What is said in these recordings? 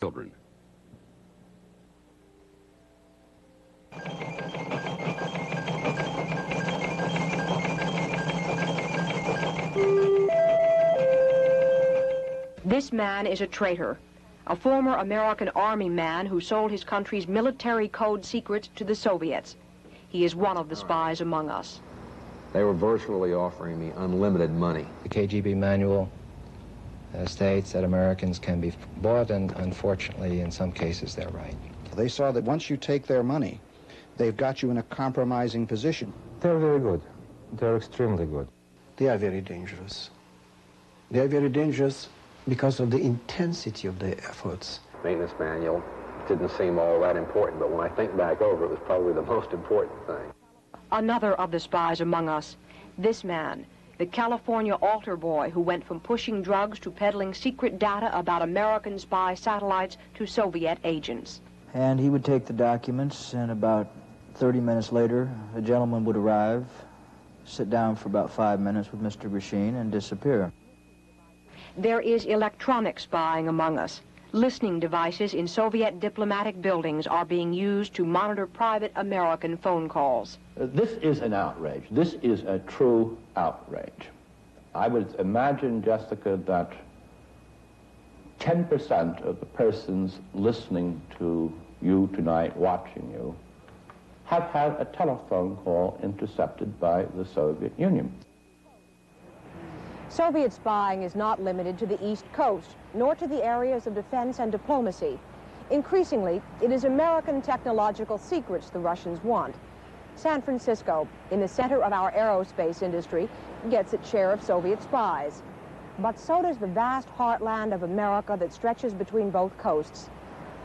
children. This man is a traitor, a former American Army man who sold his country's military code secrets to the Soviets. He is one of the spies among us. They were virtually offering me unlimited money. The KGB manual states that Americans can be bought, and unfortunately, in some cases, they're right. They saw that once you take their money, they've got you in a compromising position. They're very good. They're extremely good. They are very dangerous. They are very dangerous because of the intensity of their efforts. Maintenance manual didn't seem all that important, but when I think back over, it was probably the most important thing. Another of the spies among us, this man, the California altar boy who went from pushing drugs to peddling secret data about American spy satellites to Soviet agents. And he would take the documents, and about 30 minutes later, a gentleman would arrive, sit down for about 5 minutes with Mr. Grishine, and disappear. There is electronic spying among us. Listening devices in Soviet diplomatic buildings are being used to monitor private American phone calls. This is an outrage. This is a true outrage. I would imagine, Jessica, that 10% of the persons listening to you tonight, watching you, have had a telephone call intercepted by the Soviet Union. Soviet spying is not limited to the East Coast, nor to the areas of defense and diplomacy. Increasingly, it is American technological secrets the Russians want. San Francisco, in the center of our aerospace industry, gets its share of Soviet spies. But so does the vast heartland of America that stretches between both coasts.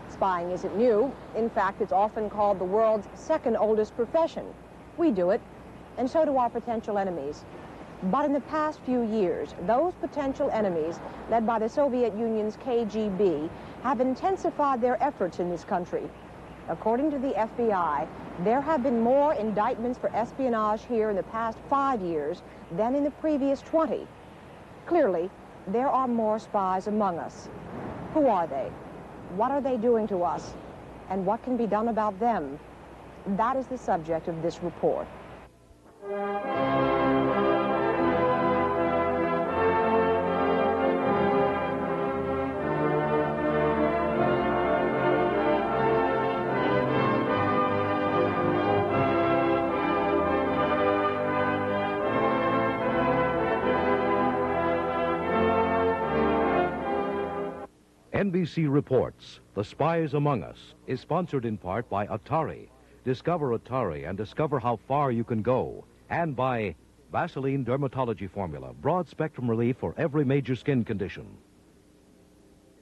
Spying isn't new. In fact, it's often called the world's second oldest profession. We do it, and so do our potential enemies. But in the past few years, those potential enemies, led by the Soviet Union's KGB, have intensified their efforts in this country. According to the FBI, there have been more indictments for espionage here in the past 5 years than in the previous 20. Clearly, there are more spies among us. Who are they? What are they doing to us? And what can be done about them? That is the subject of this report. NBC reports The Spies Among Us is sponsored in part by Atari. Discover Atari and discover how far you can go. And by Vaseline Dermatology Formula, broad spectrum relief for every major skin condition.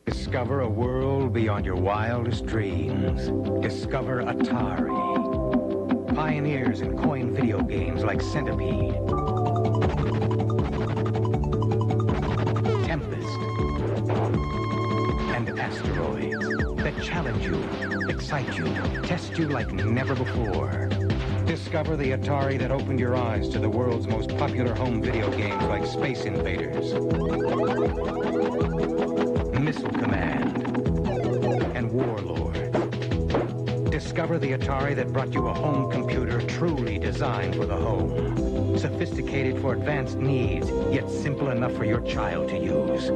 Discover a world beyond your wildest dreams. Discover Atari. Pioneers in coin video games like Centipede, Tempest, and Asteroids that challenge you, excite you, test you like never before. Discover the Atari that opened your eyes to the world's most popular home video games like Space Invaders, Missile Command, and Warlord. Discover the Atari that brought you a home computer truly designed for the home. Sophisticated for advanced needs, yet simple enough for your child to use.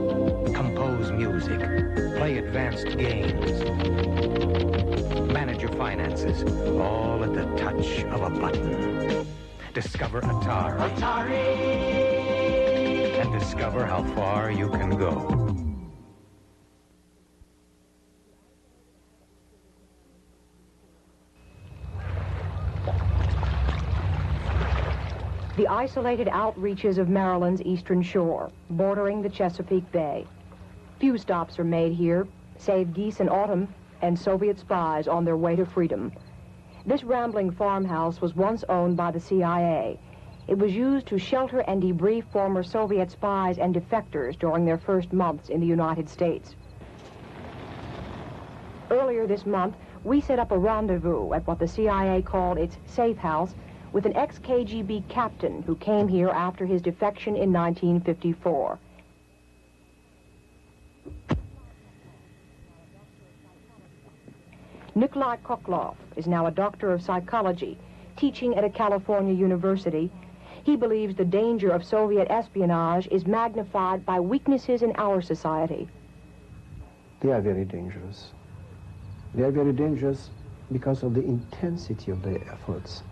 Compose music, play advanced games, manage your finances, all at the touch of a button. Discover Atari. Atari! And discover how far you can go. The isolated outreaches of Maryland's eastern shore, bordering the Chesapeake Bay. Few stops are made here, save geese in autumn and Soviet spies on their way to freedom. This rambling farmhouse was once owned by the CIA. It was used to shelter and debrief former Soviet spies and defectors during their first months in the United States. Earlier this month, we set up a rendezvous at what the CIA called its safe house with an ex-KGB captain who came here after his defection in 1954. Nikolai Koklov is now a doctor of psychology, teaching at a California university. He believes the danger of Soviet espionage is magnified by weaknesses in our society. They are very dangerous. They are very dangerous because of the intensity of their efforts.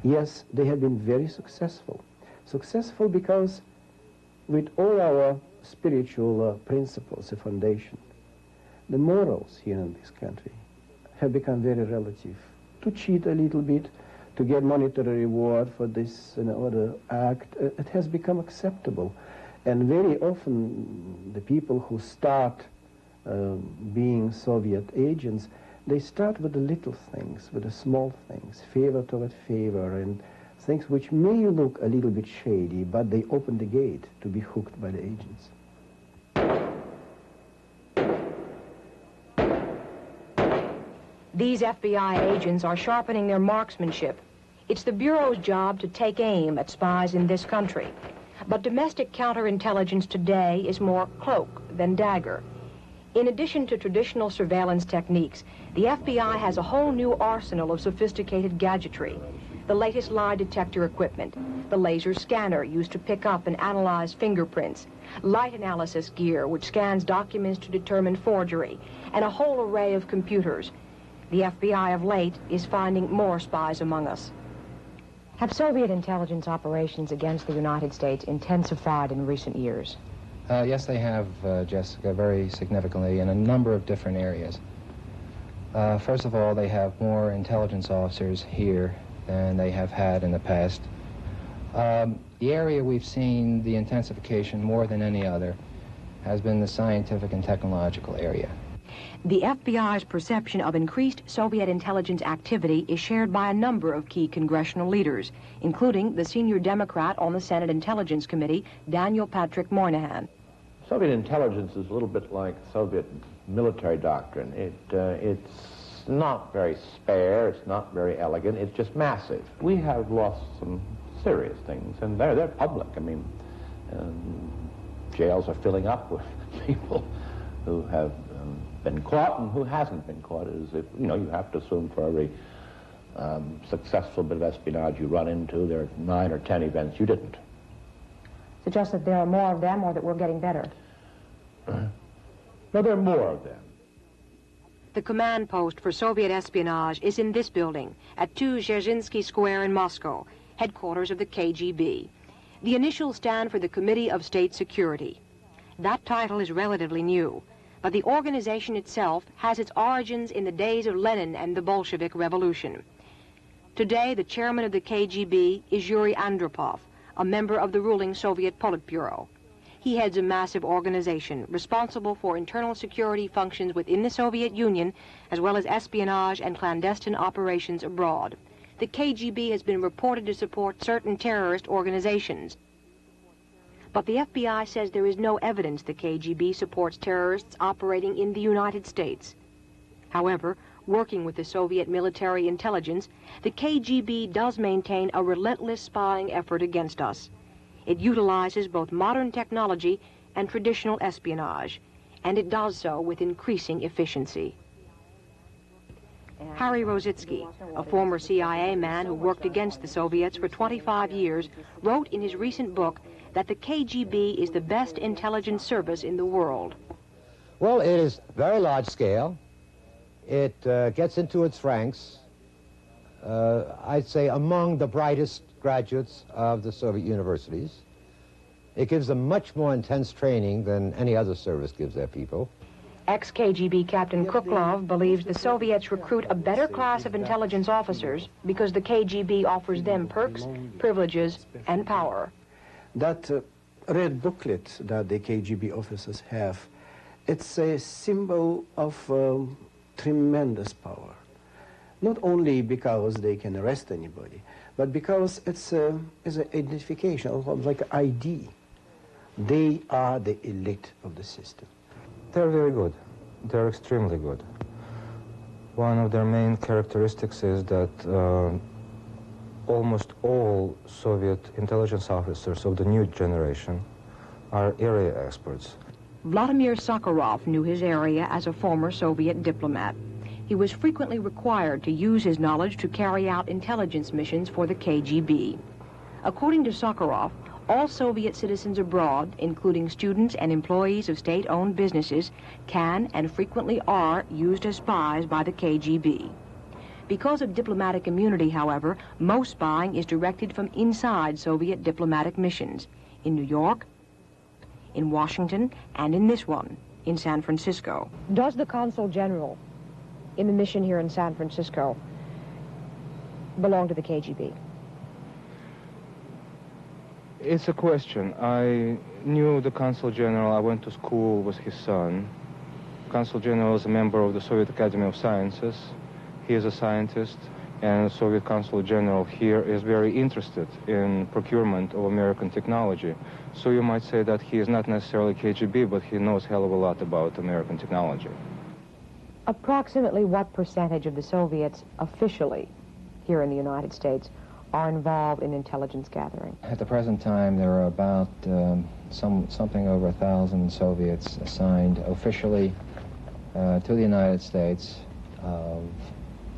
Yes, they have been very successful. Successful because with all our spiritual principles, a foundation, the morals here in this country have become very relative. To cheat a little bit, to get monetary reward for this and other act, it has become acceptable. And very often the people who start being Soviet agents, they start with the little things, with the small things, favor toward favor, and things which may look a little bit shady, but they open the gate to be hooked by the agents. These FBI agents are sharpening their marksmanship. It's the Bureau's job to take aim at spies in this country. But domestic counterintelligence today is more cloak than dagger. In addition to traditional surveillance techniques, the FBI has a whole new arsenal of sophisticated gadgetry. The latest lie detector equipment, the laser scanner used to pick up and analyze fingerprints, light analysis gear which scans documents to determine forgery, and a whole array of computers. The FBI of late is finding more spies among us. Have Soviet intelligence operations against the United States intensified in recent years? Yes, they have, Jessica, very significantly in a number of different areas. First of all, they have more intelligence officers here than they have had in the past. The area we've seen the intensification more than any other has been the scientific and technological area. The FBI's perception of increased Soviet intelligence activity is shared by a number of key congressional leaders, including the senior Democrat on the Senate Intelligence Committee, Daniel Patrick Moynihan. Soviet intelligence is a little bit like Soviet military doctrine. It's not very spare, it's not very elegant, it's just massive. We have lost some serious things, and they're public. I mean, jails are filling up with people who have been caught and who hasn't been caught. Is if, you know, you have to assume for every successful bit of espionage you run into, there are 9 or 10 events you didn't. Suggest that there are more of them or that we're getting better? No, there are more of them. The command post for Soviet espionage is in this building at 2 Dzerzhinsky Square in Moscow, headquarters of the KGB. The initials stand for the Committee of State Security. That title is relatively new, but the organization itself has its origins in the days of Lenin and the Bolshevik Revolution. Today, the chairman of the KGB is Yuri Andropov, a member of the ruling Soviet Politburo. He heads a massive organization responsible for internal security functions within the Soviet Union, as well as espionage and clandestine operations abroad. The KGB has been reported to support certain terrorist organizations. But the FBI says there is no evidence the KGB supports terrorists operating in the United States. However, working with the Soviet military intelligence, the KGB does maintain a relentless spying effort against us. It utilizes both modern technology and traditional espionage, and it does so with increasing efficiency. Harry Rositsky, a former CIA man who worked against the Soviets for 25 years, wrote in his recent book that the KGB is the best intelligence service in the world. Well, it is very large scale. It gets into its ranks, I'd say, among the brightest graduates of the Soviet universities. It gives them much more intense training than any other service gives their people. Ex-KGB Captain Kuklov believes the Soviets recruit a better class of intelligence officers because the KGB offers them perks, privileges, and power. That red booklet that the KGB officers have, it's a symbol of tremendous power. Not only because they can arrest anybody, but because it's an identification, almost like an ID. They are the elite of the system. They're very good. They're extremely good. One of their main characteristics is that almost all Soviet intelligence officers of the new generation are area experts. Vladimir Sakharov knew his area as a former Soviet diplomat. he was frequently required to use his knowledge to carry out intelligence missions for the KGB. According to Sakharov, all Soviet citizens abroad, including students and employees of state-owned businesses, can and frequently are used as spies by the KGB. Because of diplomatic immunity, however, most spying is directed from inside Soviet diplomatic missions, in New York, in Washington, and in this one, in San Francisco. Does the Consul General in the mission here in San Francisco belong to the KGB? It's a question. I knew the Consul General. I went to school with his son. Consul General is a member of the Soviet Academy of Sciences. He is a scientist, and the Soviet Consul General here is very interested in procurement of American technology. So you might say that he is not necessarily KGB, but he knows a hell of a lot about American technology. Approximately what percentage of the Soviets officially here in the United States are involved in intelligence gathering? At the present time, there are about something over 1,000 Soviets assigned officially to the United States. Of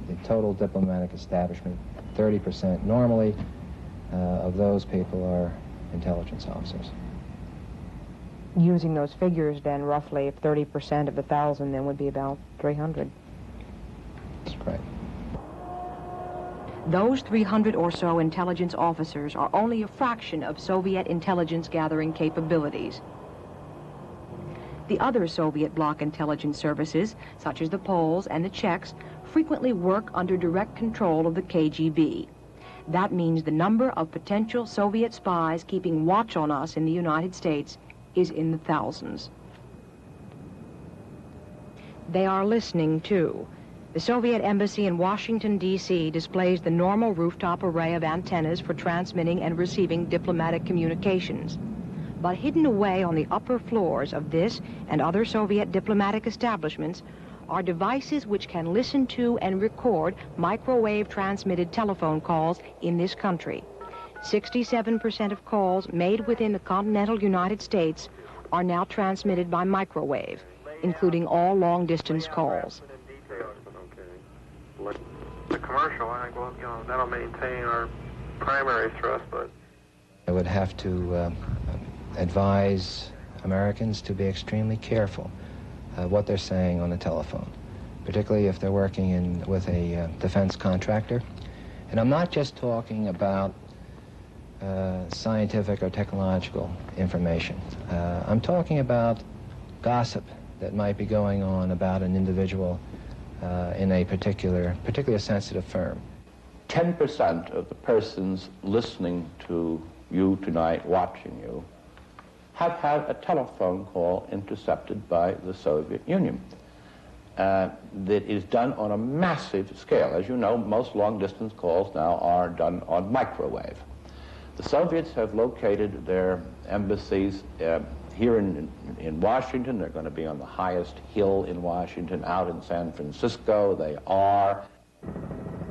the total diplomatic establishment, 30% normally of those people are intelligence officers. Using those figures, then, roughly, if 30% of the 1,000, then would be about 300. That's correct. Those 300 or so intelligence officers are only a fraction of Soviet intelligence gathering capabilities. The other Soviet bloc intelligence services, such as the Poles and the Czechs, frequently work under direct control of the KGB. That means the number of potential Soviet spies keeping watch on us in the United States is in the thousands. They are listening, too. The Soviet embassy in Washington, D.C. displays the normal rooftop array of antennas for transmitting and receiving diplomatic communications. But hidden away on the upper floors of this and other Soviet diplomatic establishments are devices which can listen to and record microwave-transmitted telephone calls in this country. 67% of calls made within the continental United States are now transmitted by microwave, including all long-distance calls. The commercial, I think, well, that'll maintain our primary thrust, but I would have to advise Americans to be extremely careful what they're saying on the telephone, particularly if they're working with a defense contractor. And I'm not just talking about scientific or technological information. I'm talking about gossip that might be going on about an individual in a particularly sensitive firm. 10% of the persons listening to you tonight, watching you, have had a telephone call intercepted by the Soviet Union that is done on a massive scale. As you know, most long-distance calls now are done on microwave. The Soviets have located their embassies here in Washington. They're going to be on the highest hill in Washington. Out in San Francisco, they are.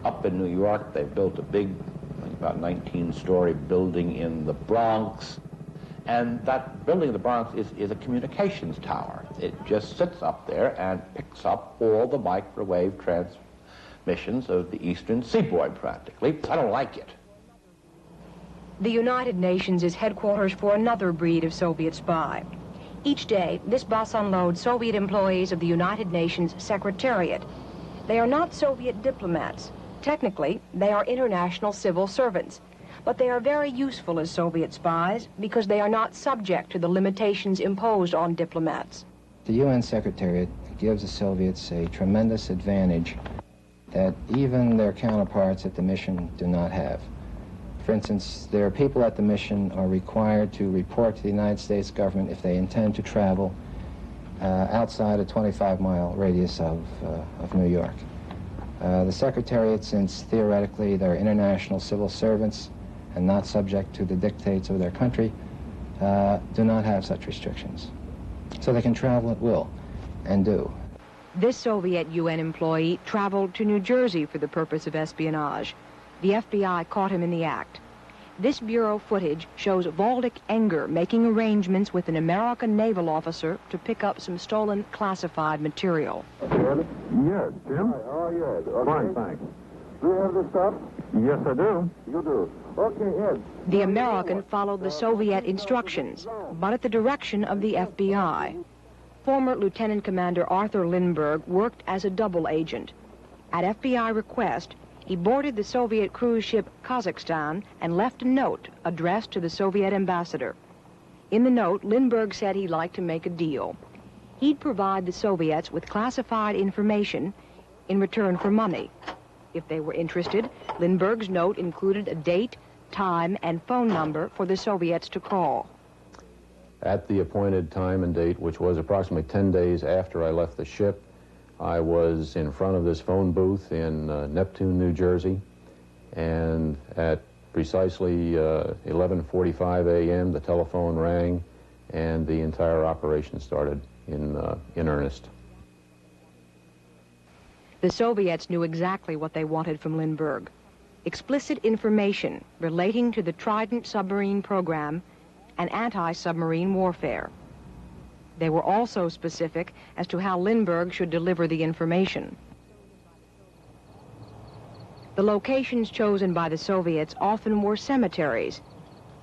Up in New York, they've built a big, about 19-story building in the Bronx. And that building in the Bronx is a communications tower. It just sits up there and picks up all the microwave transmissions of the eastern seaboard, practically. I don't like it. The United Nations is headquarters for another breed of Soviet spy. Each day, this bus unloads Soviet employees of the United Nations Secretariat. They are not Soviet diplomats. Technically, they are international civil servants. But they are very useful as Soviet spies because they are not subject to the limitations imposed on diplomats. The UN Secretariat gives the Soviets a tremendous advantage that even their counterparts at the mission do not have. For instance, their people at the mission are required to report to the United States government if they intend to travel outside a 25-mile radius of New York. The Secretariat, since theoretically they're international civil servants and not subject to the dictates of their country, do not have such restrictions. So they can travel at will, and do. This Soviet UN employee traveled to New Jersey for the purpose of espionage. The FBI caught him in the act. This Bureau footage shows Valdek Enger making arrangements with an American naval officer to pick up some stolen classified material. Yes, Jim? Hi, how are you, Ed? Okay. Fine, thanks. Do you have the stuff? Yes, I do. You do. Okay, Ed. The American followed the Soviet instructions, but at the direction of the FBI. Former Lieutenant Commander Arthur Lindbergh worked as a double agent. At FBI request, he boarded the Soviet cruise ship Kazakhstan and left a note addressed to the Soviet ambassador. In the note, Lindbergh said he'd like to make a deal. He'd provide the Soviets with classified information in return for money. If they were interested, Lindbergh's note included a date, time, and phone number for the Soviets to call. At the appointed time and date, which was approximately 10 days after I left the ship, I was in front of this phone booth in Neptune, New Jersey, and at precisely 11:45 a.m. the telephone rang, and the entire operation started in earnest. The Soviets knew exactly what they wanted from Lindbergh: explicit information relating to the Trident submarine program and anti-submarine warfare. They were also specific as to how Lindbergh should deliver the information. The locations chosen by the Soviets often were cemeteries.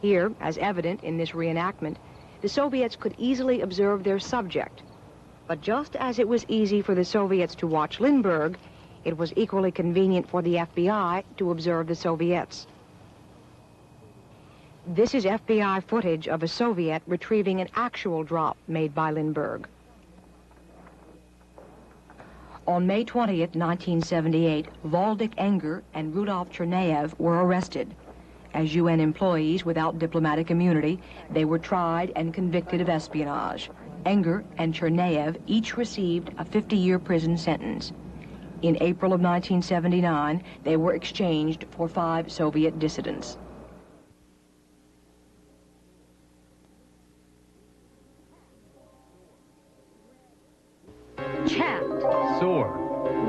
Here, as evident in this reenactment, the Soviets could easily observe their subject. But just as it was easy for the Soviets to watch Lindbergh, it was equally convenient for the FBI to observe the Soviets. This is FBI footage of a Soviet retrieving an actual drop made by Lindbergh. On May 20th, 1978, Waldeck Enger and Rudolf Chernaev were arrested. As UN employees without diplomatic immunity, they were tried and convicted of espionage. Enger and Chernaev each received a 50-year prison sentence. In April of 1979, they were exchanged for 5 Soviet dissidents. Chapped. Sore.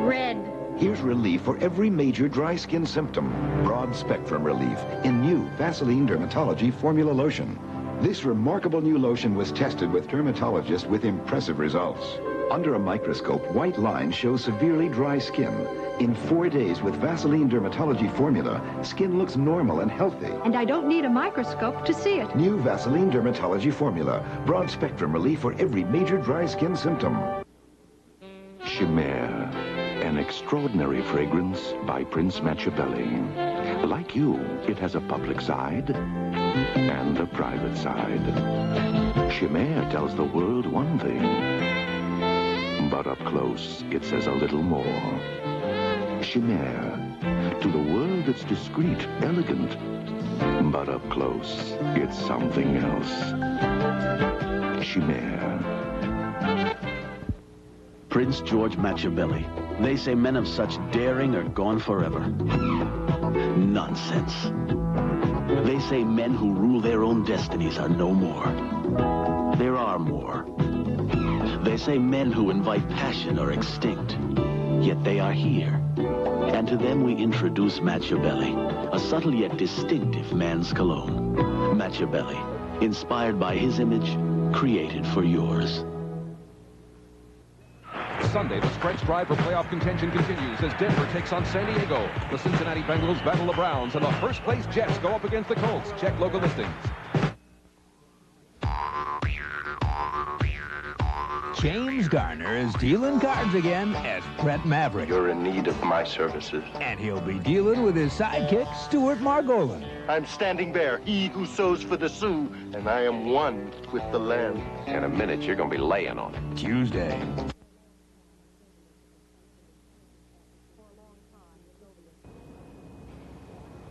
Red. Here's relief for every major dry skin symptom. Broad spectrum relief in new Vaseline Dermatology Formula Lotion. This remarkable new lotion was tested with dermatologists with impressive results. Under a microscope, white lines show severely dry skin. In 4 days with Vaseline Dermatology Formula, skin looks normal and healthy. And I don't need a microscope to see it. New Vaseline Dermatology Formula. Broad spectrum relief for every major dry skin symptom. Chimère, an extraordinary fragrance by Prince Machiavelli. Like you, it has a public side and a private side. Chimère tells the world one thing, but up close it says a little more. Chimère, to the world it's discreet, elegant, but up close it's something else. Chimère. Prince George Machiavelli. They say men of such daring are gone forever. Nonsense. They say men who rule their own destinies are no more. There are more. They say men who invite passion are extinct, yet they are here. And to them we introduce Machiavelli, a subtle yet distinctive man's cologne. Machiavelli, inspired by his image, created for yours. Sunday, the stretch drive for playoff contention continues as Denver takes on San Diego. The Cincinnati Bengals battle the Browns, and the first-place Jets go up against the Colts. Check local listings. James Garner is dealing cards again as Brett Maverick. You're in need of my services. And he'll be dealing with his sidekick, Stuart Margolin. I'm Standing Bear, he who sows for the Sioux, and I am one with the land. In a minute, you're going to be laying on it. Tuesday.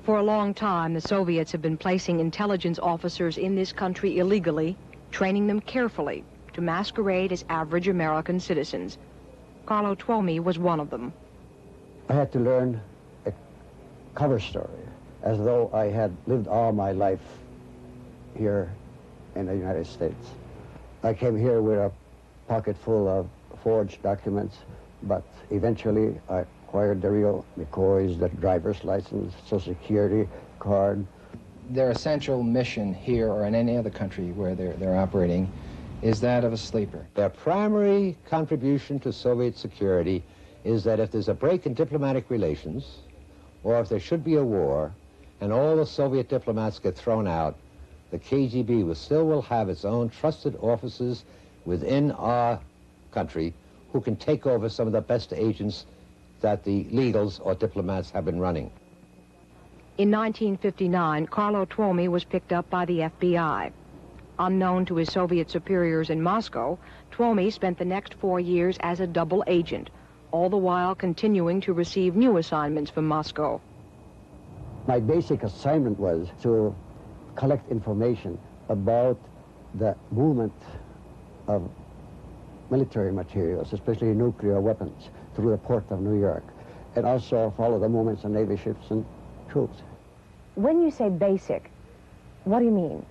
For a long time, the Soviets have been placing intelligence officers in this country illegally, training them carefully to masquerade as average American citizens. Carlo Twomey was one of them. I had to learn a cover story, as though I had lived all my life here in the United States. I came here with a pocket full of forged documents, but eventually I acquired the real McCoys, the driver's license, Social Security card. Their essential mission here or in any other country where they're operating is that of a sleeper. Their primary contribution to Soviet security is that if there's a break in diplomatic relations, or if there should be a war, and all the Soviet diplomats get thrown out, the KGB will have its own trusted officers within our country who can take over some of the best agents that the legals or diplomats have been running. In 1959, Carlo Twomey was picked up by the FBI. Unknown to his Soviet superiors in Moscow, Twomey spent the next 4 years as a double agent, all the while continuing to receive new assignments from Moscow. My basic assignment was to collect information about the movement of military materials, especially nuclear weapons, through the port of New York, and also follow the movements of Navy ships and troops. When you say basic, what do you mean?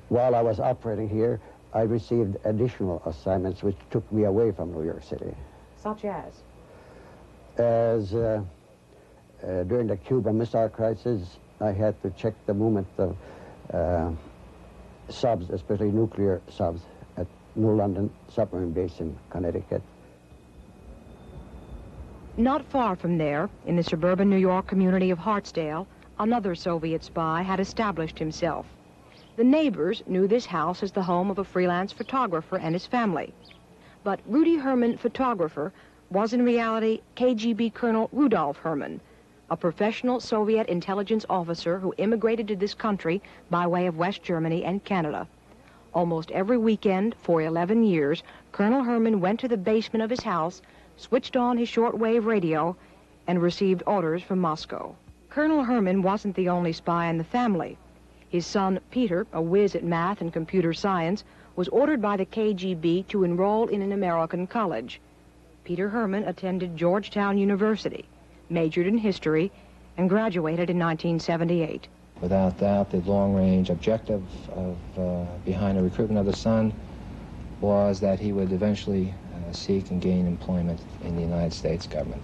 While I was operating here, I received additional assignments which took me away from New York City. Such as? During the Cuban Missile Crisis, I had to check the movement of subs, especially nuclear subs, at New London submarine base in Connecticut. Not far from there, in the suburban New York community of Hartsdale, another Soviet spy had established himself. The neighbors knew this house as the home of a freelance photographer and his family. But Rudy Herman, photographer, was in reality KGB Colonel Rudolf Herman, a professional Soviet intelligence officer who immigrated to this country by way of West Germany and Canada. Almost every weekend for 11 years, Colonel Herman went to the basement of his house, switched on his shortwave radio, and received orders from Moscow. Colonel Herman wasn't the only spy in the family. His son, Peter, a whiz at math and computer science, was ordered by the KGB to enroll in an American college. Peter Herman attended Georgetown University, majored in history, and graduated in 1978. Without doubt, the long-range objective behind the recruitment of the son was that he would eventually seek and gain employment in the United States government.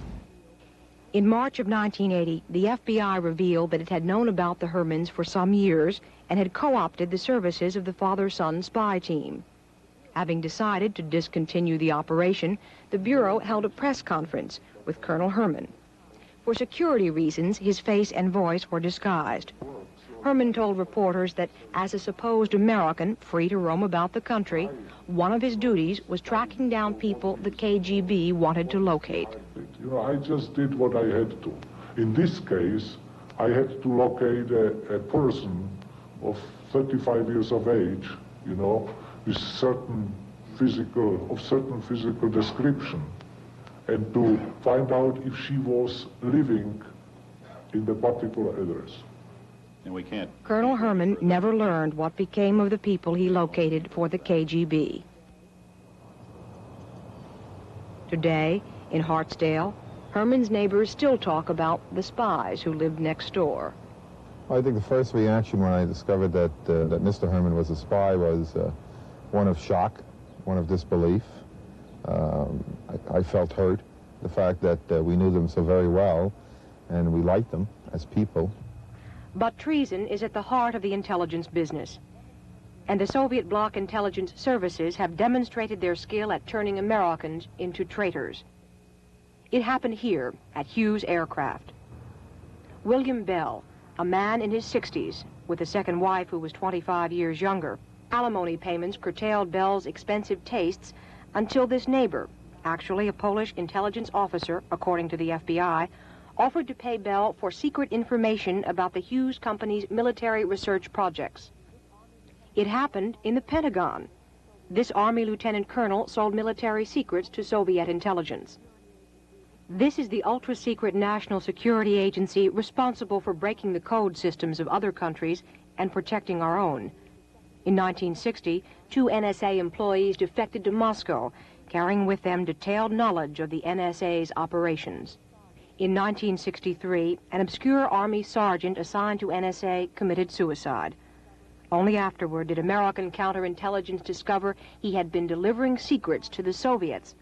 In March of 1980, the FBI revealed that it had known about the Hermans for some years and had co-opted the services of the father-son spy team. Having decided to discontinue the operation, the Bureau held a press conference with Colonel Herman. For security reasons, his face and voice were disguised. Herman told reporters that as a supposed American free to roam about the country, one of his duties was tracking down people the KGB wanted to locate. You know, I just did what I had to. In this case, I had to locate a person of 35 years of age, you know, with certain physical description, and to find out if she was living in the particular address. And we can't. Colonel Herman never learned what became of the people he located for the KGB. Today, in Hartsdale, Herman's neighbors still talk about the spies who lived next door. Well, I think the first reaction when I discovered that Mr. Herman was a spy was one of shock, one of disbelief. I felt hurt, the fact that we knew them so very well and we liked them as people. But treason is at the heart of the intelligence business. And the Soviet bloc intelligence services have demonstrated their skill at turning Americans into traitors. It happened here at Hughes Aircraft. William Bell, a man in his 60s with a second wife who was 25 years younger, alimony payments curtailed Bell's expensive tastes until this neighbor, actually a Polish intelligence officer, according to the FBI, offered to pay Bell for secret information about the Hughes Company's military research projects. It happened in the Pentagon. This Army lieutenant colonel sold military secrets to Soviet intelligence. This is the ultra-secret national security agency responsible for breaking the code systems of other countries and protecting our own. In 1960, 2 NSA employees defected to Moscow, carrying with them detailed knowledge of the NSA's operations. In 1963, an obscure Army sergeant assigned to NSA committed suicide. Only afterward did American counterintelligence discover he had been delivering secrets to the Soviets.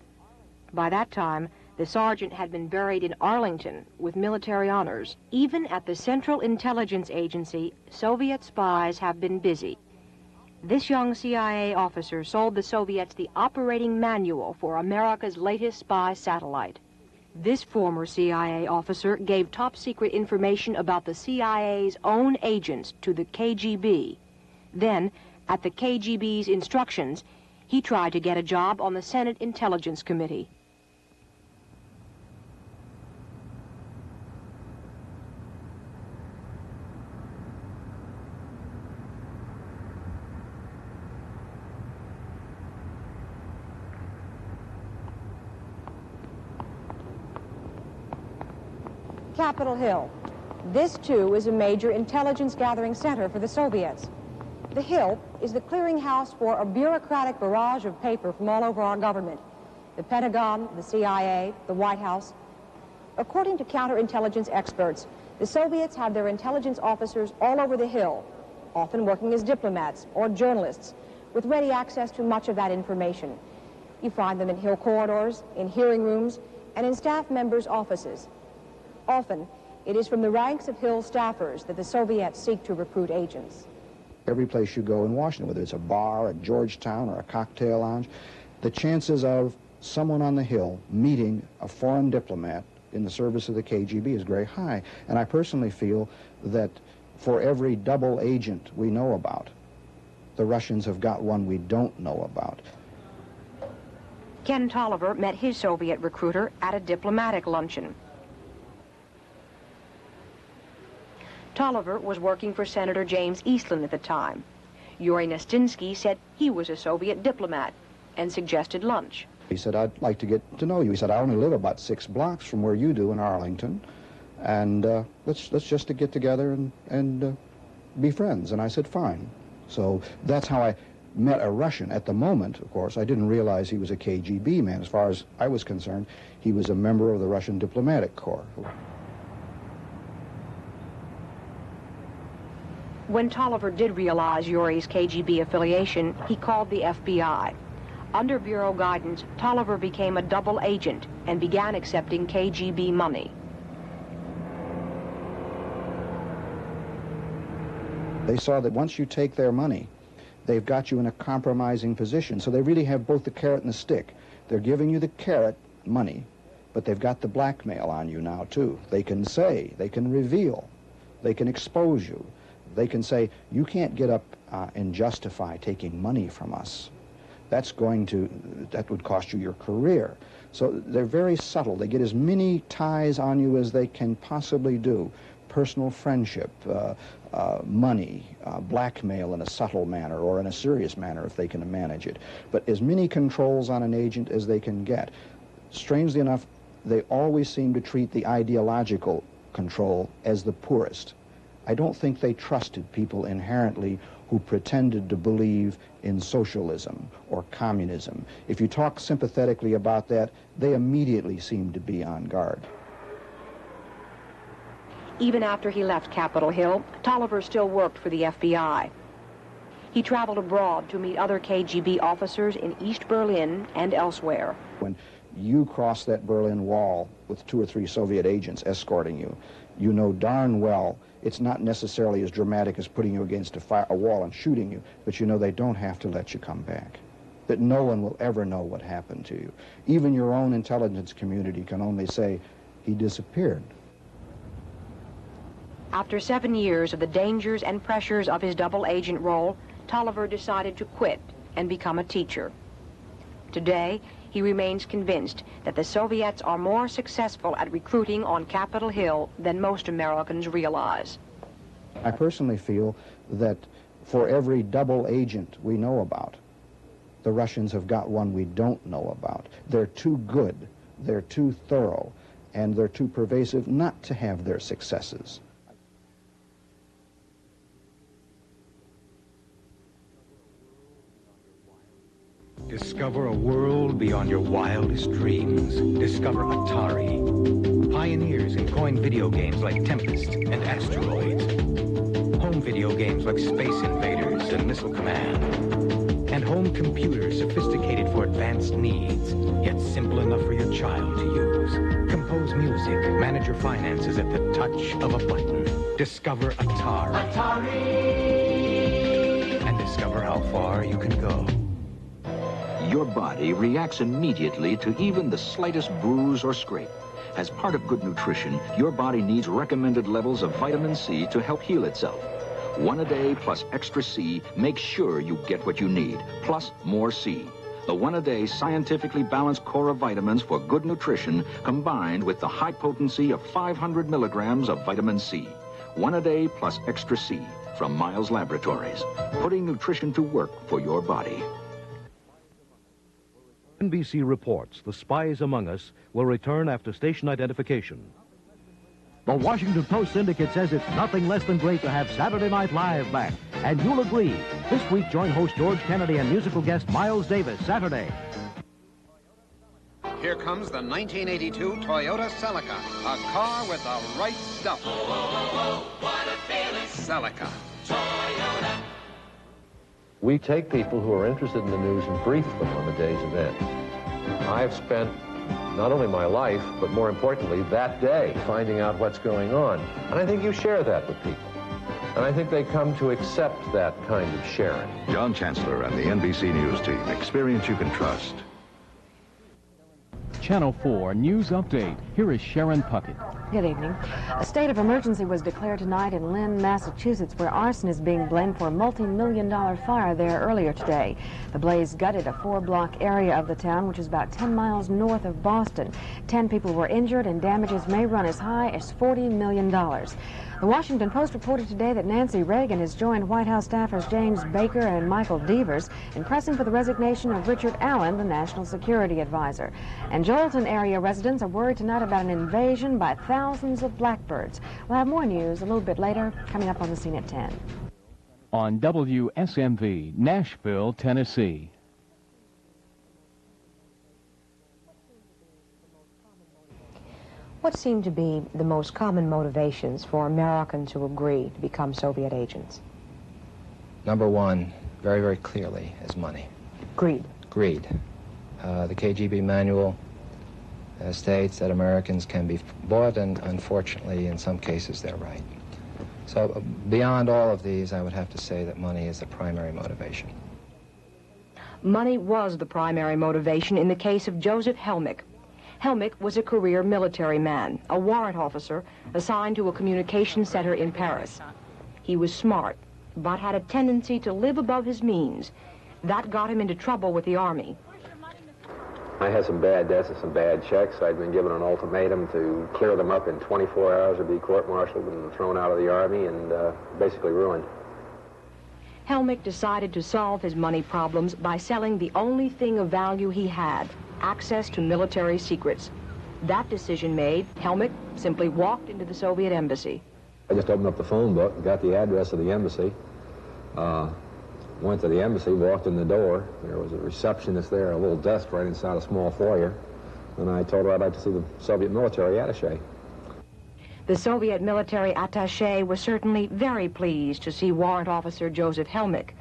By that time, the sergeant had been buried in Arlington with military honors. Even at the Central Intelligence Agency, Soviet spies have been busy. This young CIA officer sold the Soviets the operating manual for America's latest spy satellite. This former CIA officer gave top-secret information about the CIA's own agents to the KGB. Then, at the KGB's instructions, he tried to get a job on the Senate Intelligence Committee. Capitol Hill. This, too, is a major intelligence-gathering center for the Soviets. The Hill is the clearinghouse for a bureaucratic barrage of paper from all over our government. The Pentagon, the CIA, the White House. According to counterintelligence experts, the Soviets have their intelligence officers all over the Hill, often working as diplomats or journalists, with ready access to much of that information. You find them in Hill corridors, in hearing rooms, and in staff members' offices. Often, it is from the ranks of Hill staffers that the Soviets seek to recruit agents. Every place you go in Washington, whether it's a bar at Georgetown or a cocktail lounge, the chances of someone on the Hill meeting a foreign diplomat in the service of the KGB is very high. And I personally feel that for every double agent we know about, the Russians have got one we don't know about. Ken Tolliver met his Soviet recruiter at a diplomatic luncheon. Tolliver was working for Senator James Eastland at the time. Yuri Nestinsky said he was a Soviet diplomat and suggested lunch. He said, I'd like to get to know you. He said, I only live about 6 blocks from where you do in Arlington, and let's just to get together and be friends. And I said, fine. So that's how I met a Russian. At the moment, of course, I didn't realize he was a KGB man. As far as I was concerned, he was a member of the Russian diplomatic corps. When Tolliver did realize Yuri's KGB affiliation, he called the FBI. Under Bureau guidance, Tolliver became a double agent and began accepting KGB money. They saw that once you take their money, they've got you in a compromising position. So they really have both the carrot and the stick. They're giving you the carrot, money, but they've got the blackmail on you now, too. They can say, they can reveal, they can expose you. They can say, you can't get up and justify taking money from us. That would cost you your career. So they're very subtle. They get as many ties on you as they can possibly do. Personal friendship, money, blackmail in a subtle manner or in a serious manner if they can manage it. But as many controls on an agent as they can get. Strangely enough, they always seem to treat the ideological control as the poorest. I don't think they trusted people inherently who pretended to believe in socialism or communism. If you talk sympathetically about that, they immediately seem to be on guard. Even after he left Capitol Hill, Tolliver still worked for the FBI. He traveled abroad to meet other KGB officers in East Berlin and elsewhere. When you cross that Berlin Wall with 2 or 3 Soviet agents escorting you, you know darn well it's not necessarily as dramatic as putting you against a wall and shooting you, but you know they don't have to let you come back. That no one will ever know what happened to you. Even your own intelligence community can only say, he disappeared. After 7 years of the dangers and pressures of his double agent role, Tolliver decided to quit and become a teacher. Today, he remains convinced that the Soviets are more successful at recruiting on Capitol Hill than most Americans realize. I personally feel that for every double agent we know about, the Russians have got one we don't know about. They're too good, they're too thorough, and they're too pervasive not to have their successes. Discover a world beyond your wildest dreams. Discover Atari. Pioneers in coined video games like Tempest and Asteroids. Home video games like Space Invaders and Missile Command. And home computers sophisticated for advanced needs, yet simple enough for your child to use. Compose music, manage your finances at the touch of a button. Discover Atari. Atari! And discover how far you can go. Your body reacts immediately to even the slightest bruise or scrape. As part of good nutrition, your body needs recommended levels of vitamin C to help heal itself. 1 a day plus extra C makes sure you get what you need, plus more C. The 1 a day scientifically balanced core of vitamins for good nutrition combined with the high potency of 500 milligrams of vitamin C. 1 a day plus extra C from Miles Laboratories, putting nutrition to work for your body. NBC reports the Spies Among Us will return after station identification. The Washington Post syndicate says it's nothing less than great to have Saturday Night Live back. And you'll agree. This week, join host George Kennedy and musical guest Miles Davis, Saturday. Here comes the 1982 Toyota Celica, a car with the right stuff. What a feeling. Celica. Toyota. We take people who are interested in the news and brief them on the day's events. I've spent not only my life, but more importantly, that day, finding out what's going on. And I think you share that with people. And I think they come to accept that kind of sharing. John Chancellor and the NBC News team. Experience you can trust. Channel 4 News Update. Here is Sharon Puckett. Good evening. A state of emergency was declared tonight in Lynn, Massachusetts, where arson is being blamed for a multi-million-dollar fire there earlier today. The blaze gutted a 4-block area of the town, which is about 10 miles north of Boston. 10 people were injured, and damages may run as high as $40 million. The Washington Post reported today that Nancy Reagan has joined White House staffers James Baker and Michael Devers in pressing for the resignation of Richard Allen, the National Security Advisor. And Joelton area residents are worried tonight about an invasion by thousands of blackbirds. We'll have more news a little bit later, coming up on the scene at 10. On WSMV, Nashville, Tennessee. What seem to be the most common motivations for Americans who agree to become Soviet agents? Number one, very, very clearly, is money. Greed. Greed. The KGB manual states that Americans can be bought, and unfortunately, in some cases, they're right. So beyond all of these, I would have to say that money is the primary motivation. Money was the primary motivation in the case of Joseph Helmick. Helmick was a career military man, a warrant officer assigned to a communications center in Paris. He was smart, but had a tendency to live above his means. That got him into trouble with the Army. I had some bad debts and some bad checks. I'd been given an ultimatum to clear them up in 24 hours or be court-martialed and thrown out of the Army and basically ruined. Helmick decided to solve his money problems by selling the only thing of value he had, access to military secrets. That decision made, Helmick simply walked into the Soviet embassy. I just opened up the phone book, got the address of the embassy, went to the embassy, walked in the door. There was a receptionist there, a little desk right inside a small foyer, and I told her I'd like to see the Soviet military attaché. The Soviet military attaché was certainly very pleased to see Warrant Officer Joseph Helmick.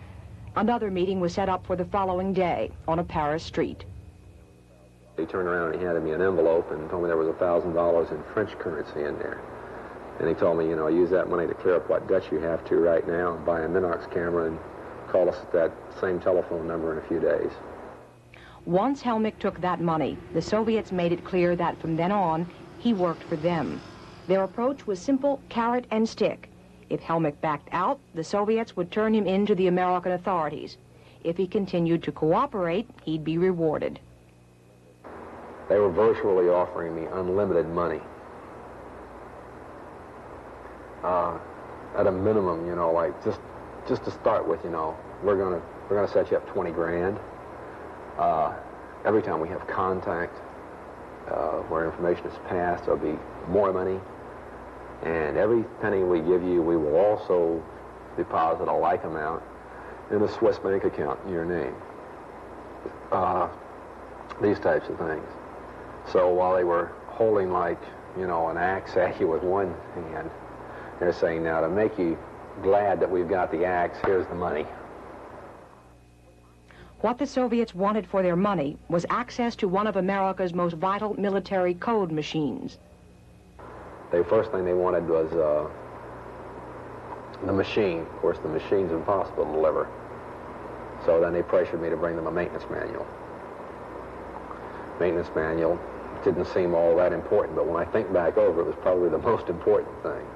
Another meeting was set up for the following day on a Paris street. He turned around and he handed me an envelope and told me there was $1,000 in French currency in there. And he told me, you know, use that money to clear up what debts you have to right now, and buy a Minox camera and call us at that same telephone number in a few days. Once Helmick took that money, the Soviets made it clear that from then on, he worked for them. Their approach was simple carrot and stick. If Helmick backed out, the Soviets would turn him in to the American authorities. If he continued to cooperate, he'd be rewarded. They were virtually offering me unlimited money. At a minimum, you know, like just to start with, you know, we're gonna set you up 20 grand. Every time we have contact where information is passed, there'll be more money. And every penny we give you, we will also deposit a like amount in a Swiss bank account in your name. These types of things. So while they were holding, like, you know, an axe at you with one hand, they're saying, now to make you glad that we've got the axe, here's the money. What the Soviets wanted for their money was access to one of America's most vital military code machines. The first thing they wanted was the machine. Of course, the machine's impossible to deliver. So then they pressured me to bring them a maintenance manual. Maintenance manual didn't seem all that important, but when I think back over it, was probably the most important thing.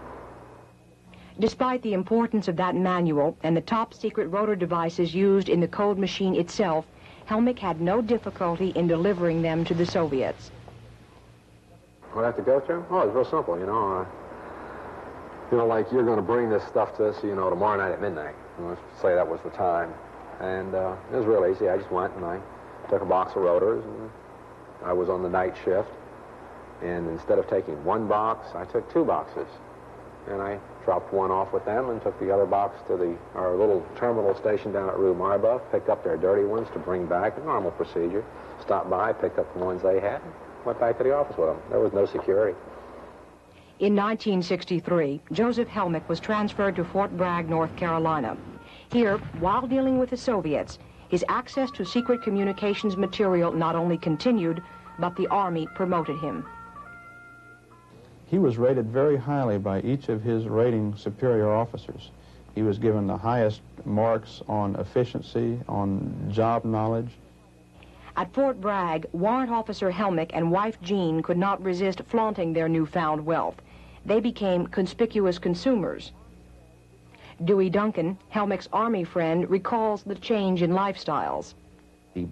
Despite the importance of that manual and the top-secret rotor devices used in the code machine itself, Helmick had no difficulty in delivering them to the Soviets. What I have to go through? Oh, it's real simple, you know. Like you're going to bring this stuff to us, tomorrow night at midnight. Let's say that was the time. And it was real easy. I just went and I took a box of rotors, and I was on the night shift. And instead of taking one box, I took two boxes. And I dropped one off with them and took the other box to our little terminal station down at Rue Marbeuf, picked up their dirty ones to bring back, a normal procedure. Stopped by, picked up the ones they had, and went back to the office with them. There was no security. In 1963, Joseph Helmick was transferred to Fort Bragg, North Carolina. Here, while dealing with the Soviets, his access to secret communications material not only continued, but the Army promoted him. He was rated very highly by each of his rating superior officers. He was given the highest marks on efficiency, on job knowledge. At Fort Bragg, Warrant Officer Helmick and wife Jean could not resist flaunting their newfound wealth. They became conspicuous consumers. Dewey Duncan, Helmick's Army friend, recalls the change in lifestyles. He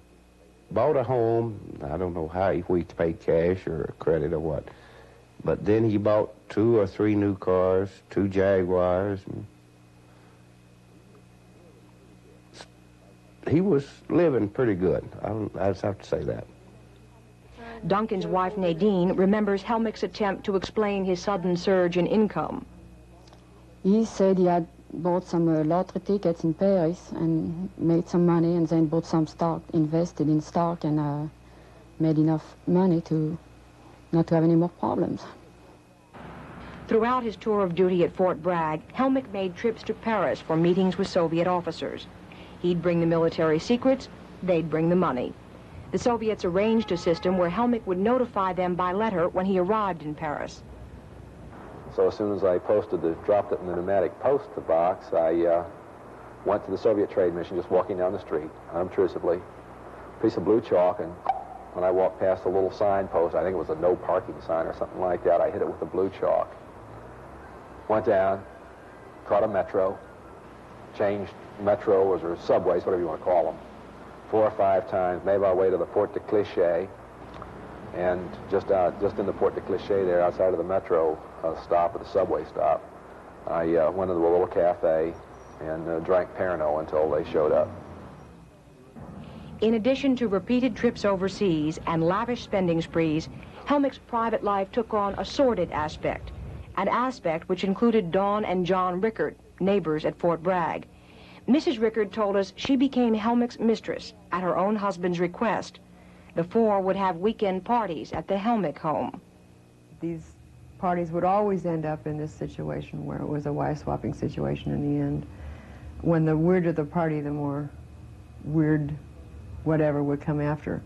bought a home. I don't know how, if we paid cash or credit or what. But then he bought 2 or 3 new cars, 2 Jaguars. And he was living pretty good. I just have to say that. Duncan's wife Nadine remembers Helmick's attempt to explain his sudden surge in income. He said he had bought some lottery tickets in Paris and made some money, and then bought some stock, invested in stock, and made enough money to not to have any more problems. Throughout his tour of duty at Fort Bragg, Helmick made trips to Paris for meetings with Soviet officers. He'd bring the military secrets, they'd bring the money. The Soviets arranged a system where Helmick would notify them by letter when he arrived in Paris. So as soon as I dropped it in the pneumatic post box, I went to the Soviet trade mission, just walking down the street, unobtrusively, piece of blue chalk, and when I walked past a little signpost, I think it was a no parking sign or something like that, I hit it with the blue chalk. Went down, caught a metro, changed metros or subways, whatever you want to call them, 4 or 5 times, made my way to the Porte de Clichy, and just in the Porte de Clichy there, outside of the metro stop, or the subway stop, I went into a little cafe and drank Pernod until they showed up. In addition to repeated trips overseas and lavish spending sprees, Helmick's private life took on a sordid aspect, an aspect which included Dawn and John Rickard, neighbors at Fort Bragg. Mrs. Rickard told us she became Helmick's mistress at her own husband's request. The 4 would have weekend parties at the Helmick home. These parties would always end up in this situation where it was a wife-swapping situation in the end. When the weirder the party, the more weird whatever would come after.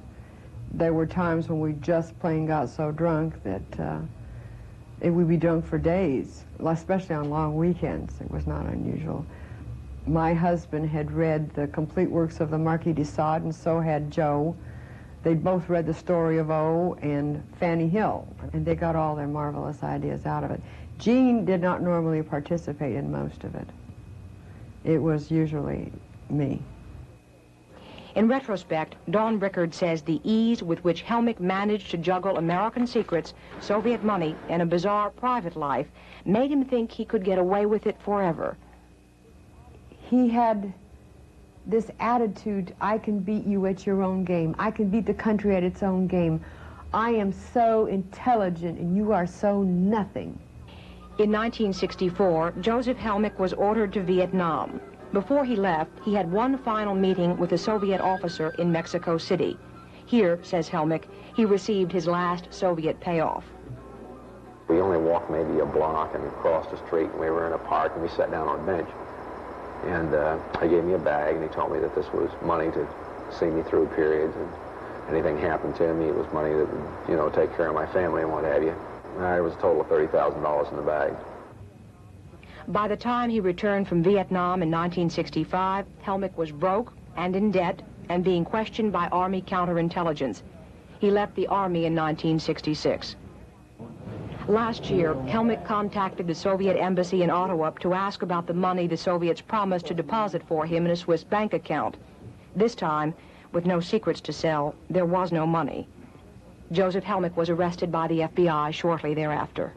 There were times when we just plain got so drunk that it would be drunk for days, especially on long weekends. It was not unusual. My husband had read the complete works of the Marquis de Sade, and so had Joe. They both read the story of O and Fanny Hill, and they got all their marvelous ideas out of it. Jean did not normally participate in most of it. It was usually me. In retrospect, Dawn Rickard says the ease with which Helmick managed to juggle American secrets, Soviet money, and a bizarre private life made him think he could get away with it forever. He had this attitude, I can beat you at your own game. I can beat the country at its own game. I am so intelligent and you are so nothing. In 1964, Joseph Helmick was ordered to Vietnam. Before he left, he had one final meeting with a Soviet officer in Mexico City. Here, says Helmick, he received his last Soviet payoff. We only walked maybe a block and crossed the street, and we were in a park, and we sat down on a bench. And he gave me a bag, and he told me that this was money to see me through periods, and anything happened to me, it was money that would, you know, take care of my family and what have you. There was a total of $30,000 in the bag. By the time he returned from Vietnam in 1965, Helmick was broke and in debt and being questioned by Army counterintelligence. He left the Army in 1966. Last year, Helmick contacted the Soviet embassy in Ottawa to ask about the money the Soviets promised to deposit for him in a Swiss bank account. This time, with no secrets to sell, there was no money. Joseph Helmick was arrested by the FBI shortly thereafter.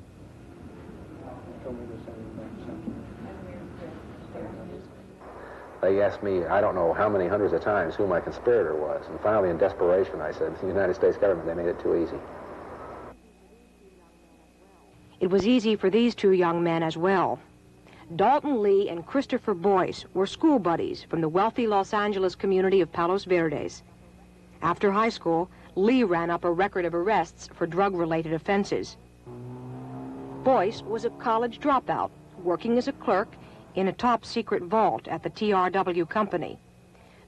They asked me, I don't know how many hundreds of times, who my conspirator was. And finally, in desperation, I said, the United States government, they made it too easy. It was easy for these two young men as well. Dalton Lee and Christopher Boyce were school buddies from the wealthy Los Angeles community of Palos Verdes. After high school, Lee ran up a record of arrests for drug-related offenses. Boyce was a college dropout, working as a clerk in a top-secret vault at the TRW company.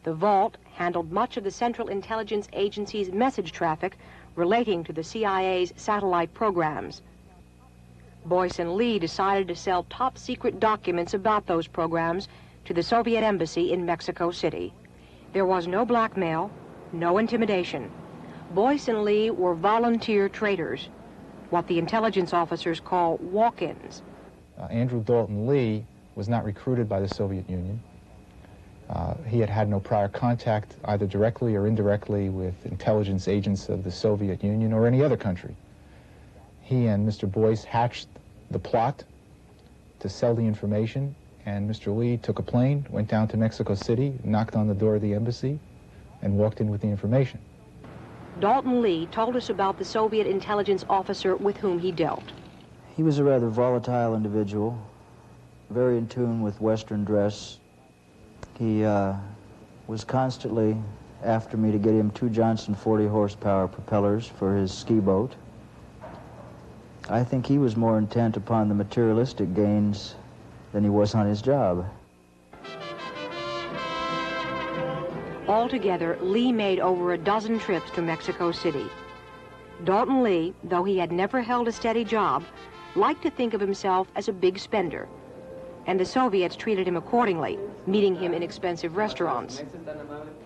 The vault handled much of the Central Intelligence Agency's message traffic relating to the CIA's satellite programs. Boyce and Lee decided to sell top-secret documents about those programs to the Soviet embassy in Mexico City. There was no blackmail, no intimidation. Boyce and Lee were volunteer traders, what the intelligence officers call walk-ins. Andrew Dalton Lee was not recruited by the Soviet Union. He had no prior contact, either directly or indirectly, with intelligence agents of the Soviet Union or any other country. He and Mr. Boyce hatched the plot to sell the information, and Mr. Lee took a plane, went down to Mexico City, knocked on the door of the embassy, and walked in with the information. Dalton Lee told us about the Soviet intelligence officer with whom he dealt. He was a rather volatile individual, very in tune with Western dress. He was constantly after me to get him 2 Johnson 40 horsepower propellers for his ski boat. I think he was more intent upon the materialistic gains than he was on his job. Altogether, Lee made over a dozen trips to Mexico City. Dalton Lee, though he had never held a steady job, liked to think of himself as a big spender. And the Soviets treated him accordingly, meeting him in expensive restaurants.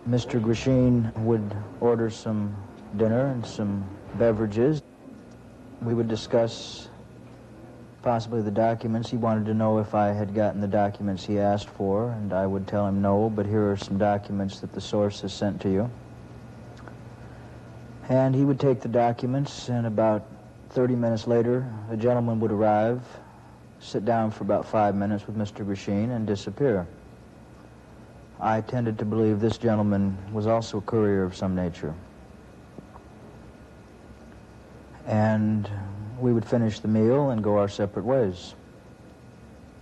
Mr. Grishine would order some dinner and some beverages. We would discuss possibly the documents. He wanted to know if I had gotten the documents he asked for, and I would tell him no, but here are some documents that the source has sent to you. And he would take the documents, and about 30 minutes later, a gentleman would arrive, sit down for about 5 minutes with Mr. Grishine, and disappear. I tended to believe this gentleman was also a courier of some nature. And we would finish the meal and go our separate ways.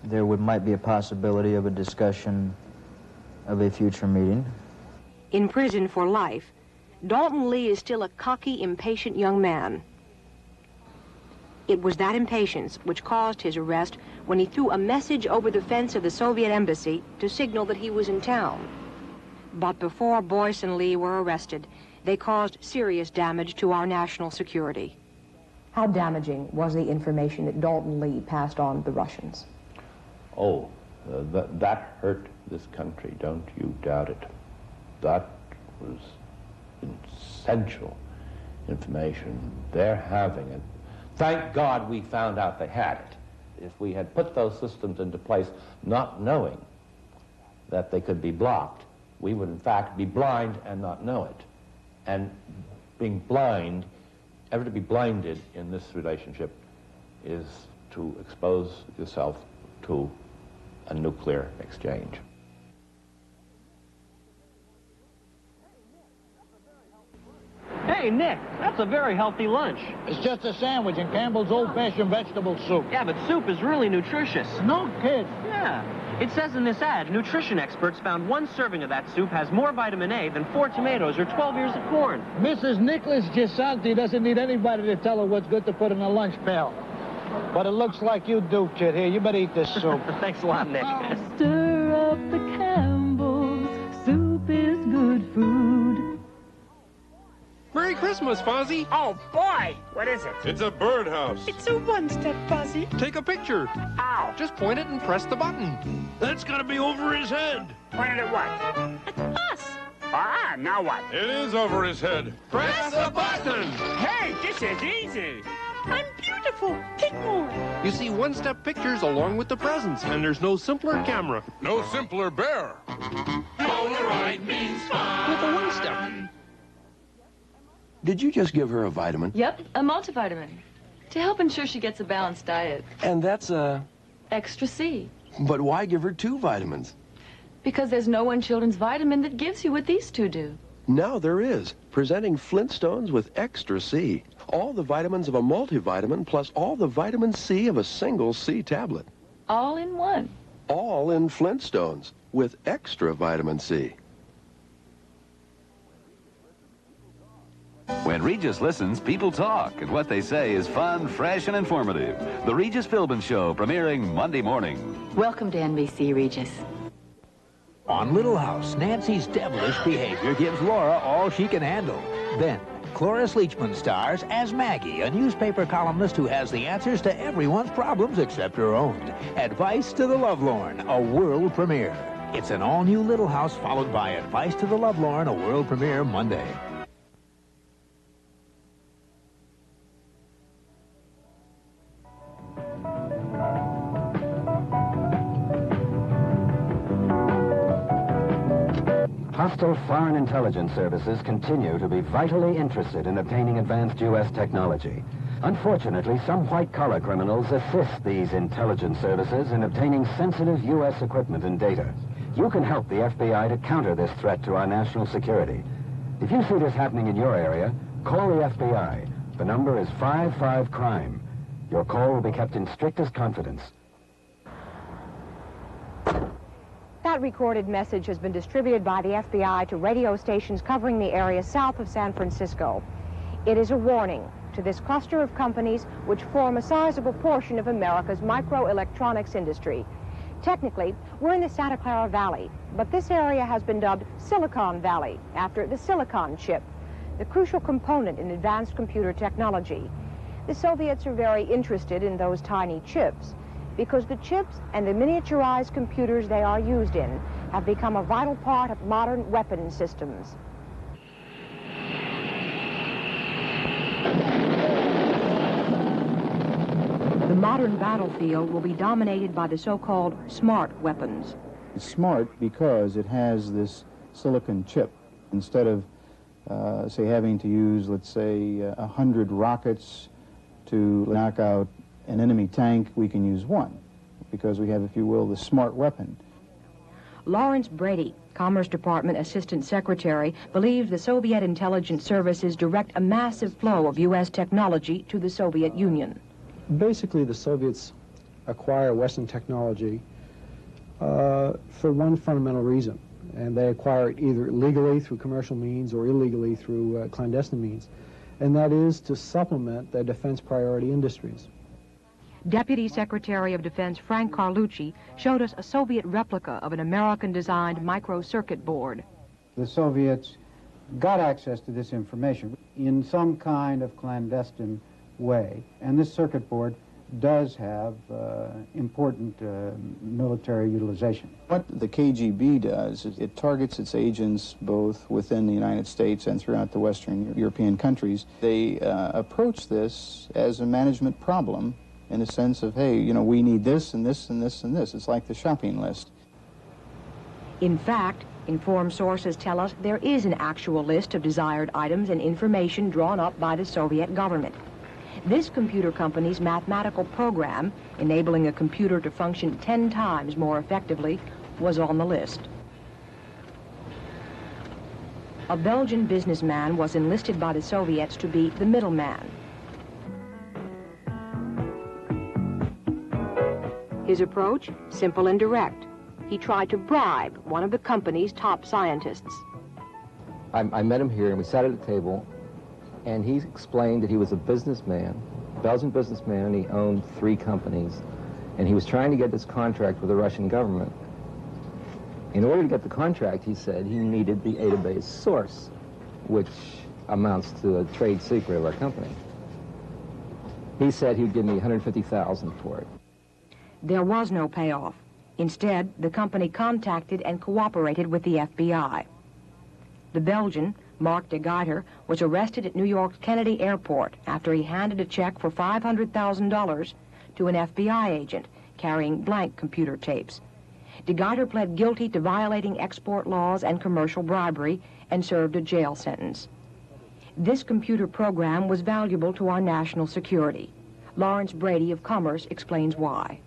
There might be a possibility of a discussion of a future meeting. In prison for life, Dalton Lee is still a cocky, impatient young man. It was that impatience which caused his arrest when he threw a message over the fence of the Soviet embassy to signal that he was in town. But before Boyce and Lee were arrested, they caused serious damage to our national security. How damaging was the information that Dalton Lee passed on to the Russians? Oh, that hurt this country, don't you doubt it. That was essential information. They're having it. Thank God we found out they had it. If we had put those systems into place not knowing that they could be blocked, we would in fact be blind and not know it. And being blind, ever to be blinded in this relationship is to expose yourself to a nuclear exchange. Hey, Nick, that's a very healthy lunch. It's just a sandwich and Campbell's old-fashioned vegetable soup. Yeah, but soup is really nutritious. No kid. Yeah. It says in this ad, nutrition experts found 1 serving of that soup has more vitamin A than 4 tomatoes or 12 ears of corn. Mrs. Nicholas Gisanti doesn't need anybody to tell her what's good to put in a lunch pail. But it looks like you do, kid. Here, you better eat this soup. Thanks a lot, Nick. Stir up the Campbell's. Soup is good food. Merry Christmas, Fozzie. Oh, boy. What is it? It's a birdhouse. It's a one-step, Fuzzy. Take a picture. Ow. Just point it and press the button. That's gotta be over his head. Point it at what? At us. Ah, now what? It is over his head. Press the button! Hey, this is easy. I'm beautiful. Take more. You see one-step pictures along with the presents, and there's no simpler camera. No simpler bear. Polaroid means fun. With a one-step. Did you just give her a vitamin? Yep, a multivitamin. To help ensure she gets a balanced diet. And that's a... Extra C. But why give her 2 vitamins? Because there's no one children's vitamin that gives you what these 2 do. Now there is. Presenting Flintstones with Extra C. All the vitamins of a multivitamin plus all the vitamin C of a single C tablet. All in one. All in Flintstones with extra vitamin C. When Regis listens, people talk, and what they say is fun, fresh, and informative. The Regis Philbin Show, premiering Monday morning. Welcome to NBC, Regis. On Little House, Nancy's devilish behavior gives Laura all she can handle. Then, Cloris Leachman stars as Maggie, a newspaper columnist who has the answers to everyone's problems except her own. Advice to the Lovelorn, a world premiere. It's an all-new Little House followed by Advice to the Lovelorn, a world premiere Monday. Hostile foreign intelligence services continue to be vitally interested in obtaining advanced U.S. technology. Unfortunately, some white-collar criminals assist these intelligence services in obtaining sensitive U.S. equipment and data. You can help the FBI to counter this threat to our national security. If you see this happening in your area, call the FBI. The number is 55-CRIME. Your call will be kept in strictest confidence. That recorded message has been distributed by the FBI to radio stations covering the area south of San Francisco. It is a warning to this cluster of companies which form a sizable portion of America's microelectronics industry. Technically, we're in the Santa Clara Valley, but this area has been dubbed Silicon Valley after the silicon chip, the crucial component in advanced computer technology. The Soviets are very interested in those tiny chips, because the chips and the miniaturized computers they are used in have become a vital part of modern weapon systems. The modern battlefield will be dominated by the so-called smart weapons. It's smart because it has this silicon chip. Instead of, say, having to use, let's say, 100 rockets to knock out an enemy tank, we can use one, because we have, if you will, the smart weapon. Lawrence Brady, Commerce Department Assistant Secretary, believes the Soviet intelligence services direct a massive flow of U.S. technology to the Soviet Union. Basically, the Soviets acquire Western technology for one fundamental reason, and they acquire it either legally through commercial means or illegally through clandestine means, and that is to supplement their defense priority industries. Deputy Secretary of Defense Frank Carlucci showed us a Soviet replica of an American-designed microcircuit board. The Soviets got access to this information in some kind of clandestine way, and this circuit board does have important military utilization. What the KGB does is it targets its agents both within the United States and throughout the Western European countries. They approach this as a management problem, in the sense of, hey, you know, we need this and this and this and this. It's like the shopping list. In fact, informed sources tell us there is an actual list of desired items and information drawn up by the Soviet government. This computer company's mathematical program, enabling a computer to function 10 times more effectively, was on the list. A Belgian businessman was enlisted by the Soviets to be the middleman. His approach, simple and direct. He tried to bribe one of the company's top scientists. I met him here, and we sat at a table, and he explained that he was a businessman, Belgian businessman, and he owned 3 companies, and he was trying to get this contract with the Russian government. In order to get the contract, he said, he needed the database source, which amounts to a trade secret of our company. He said he would give me $150,000 for it. There was no payoff. Instead, the company contacted and cooperated with the FBI. The Belgian, Mark de Guyter, was arrested at New York's Kennedy Airport after he handed a check for $500,000 to an FBI agent carrying blank computer tapes. De Guyter pled guilty to violating export laws and commercial bribery and served a jail sentence. This computer program was valuable to our national security. Lawrence Brady of Commerce explains why.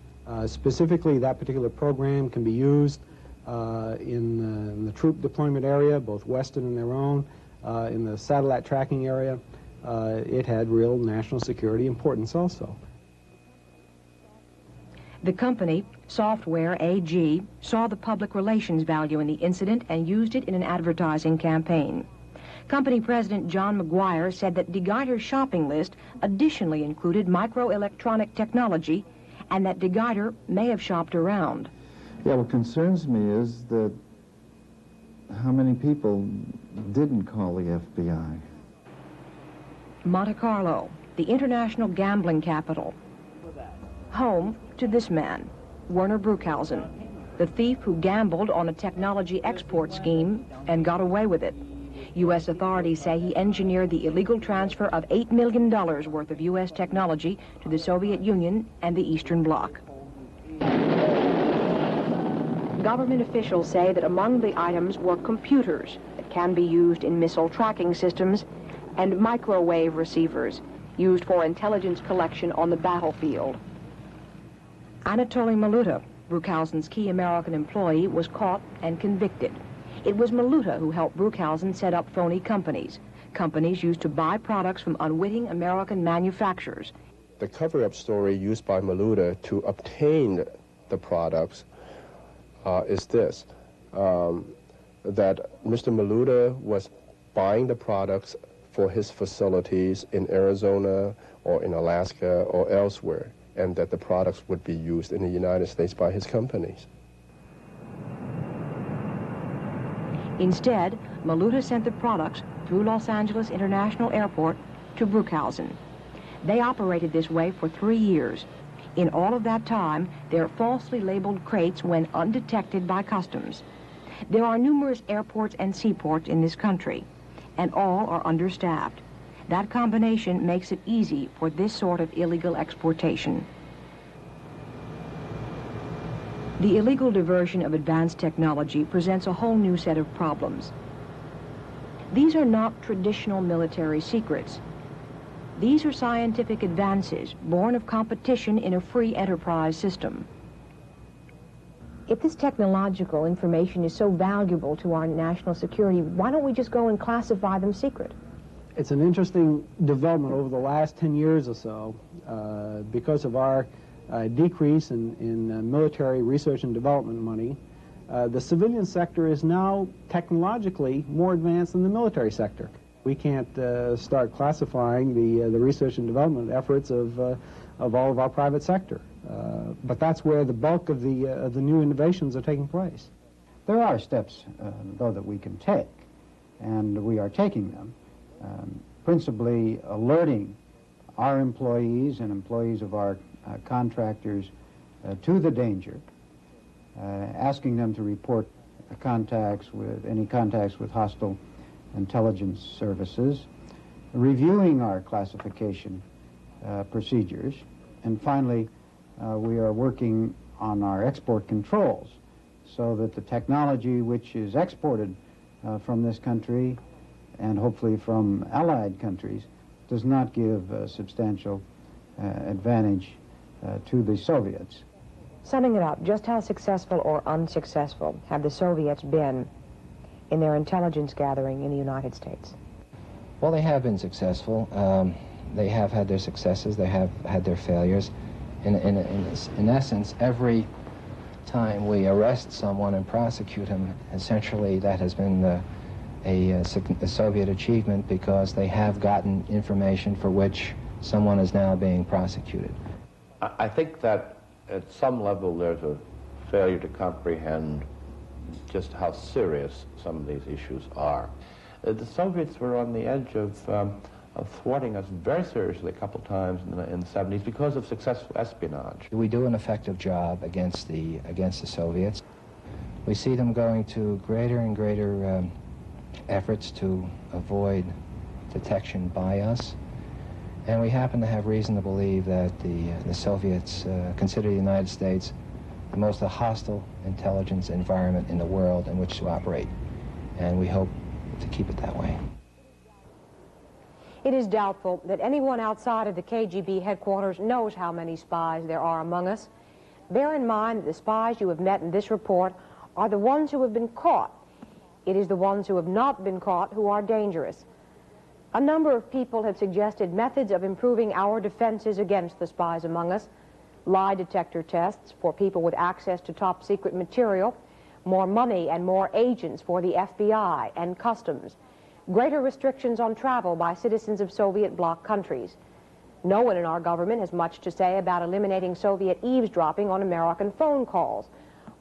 Specifically, that particular program can be used in the troop deployment area, both Weston and their own, in the satellite tracking area. It had real national security importance also. The company, Software AG, saw the public relations value in the incident and used it in an advertising campaign. Company President John McGuire said that de Guyter's shopping list additionally included microelectronic technology and that de Guyter may have shopped around. Yeah, what concerns me is that how many people didn't call the FBI. Monte Carlo, the international gambling capital, home to this man, Werner Bruchhausen, the thief who gambled on a technology export scheme and got away with it. U.S. authorities say he engineered the illegal transfer of $8 million worth of U.S. technology to the Soviet Union and the Eastern Bloc. Government officials say that among the items were computers that can be used in missile tracking systems and microwave receivers used for intelligence collection on the battlefield. Anatoly Maluta, Bruchhausen's key American employee, was caught and convicted. It was Maluta who helped Bruchhausen set up phony companies used to buy products from unwitting American manufacturers. The cover-up story used by Maluta to obtain the products is this, that Mr. Maluta was buying the products for his facilities in Arizona or in Alaska or elsewhere, and that the products would be used in the United States by his companies. Instead, Maluta sent the products through Los Angeles International Airport to Bruchhausen. They operated this way for 3 years. In all of that time, their falsely labeled crates went undetected by customs. There are numerous airports and seaports in this country, and all are understaffed. That combination makes it easy for this sort of illegal exportation. The illegal diversion of advanced technology presents a whole new set of problems. These are not traditional military secrets. These are scientific advances born of competition in a free enterprise system. If this technological information is so valuable to our national security, why don't we just go and classify them secret? It's an interesting development over the last 10 years or so because of our decrease in military research and development money. The civilian sector is now technologically more advanced than the military sector. We can't start classifying the research and development efforts of all of our private sector. But that's where the bulk of the new innovations are taking place. There are steps, though, that we can take, and we are taking them. Principally alerting our employees and employees of our contractors to the danger, asking them to report any contacts with hostile intelligence services, reviewing our classification procedures, and finally we are working on our export controls so that the technology which is exported from this country and hopefully from allied countries does not give substantial advantage to the Soviets. Summing it up, just how successful or unsuccessful have the Soviets been in their intelligence gathering in the United States? Well, they have been successful. They have had their successes. They have had their failures. In essence, every time we arrest someone and prosecute him, essentially that has been a Soviet achievement because they have gotten information for which someone is now being prosecuted. I think that at some level there's a failure to comprehend just how serious some of these issues are. The Soviets were on the edge of thwarting us very seriously a couple times in the 70s because of successful espionage. We do an effective job against the Soviets. We see them going to greater and greater efforts to avoid detection by us. And we happen to have reason to believe that the Soviets consider the United States the most hostile intelligence environment in the world in which to operate. And we hope to keep it that way. It is doubtful that anyone outside of the KGB headquarters knows how many spies there are among us. Bear in mind that the spies you have met in this report are the ones who have been caught. It is the ones who have not been caught who are dangerous. A number of people have suggested methods of improving our defenses against the spies among us. Lie detector tests for people with access to top secret material, more money and more agents for the FBI and customs, greater restrictions on travel by citizens of Soviet bloc countries. No one in our government has much to say about eliminating Soviet eavesdropping on American phone calls.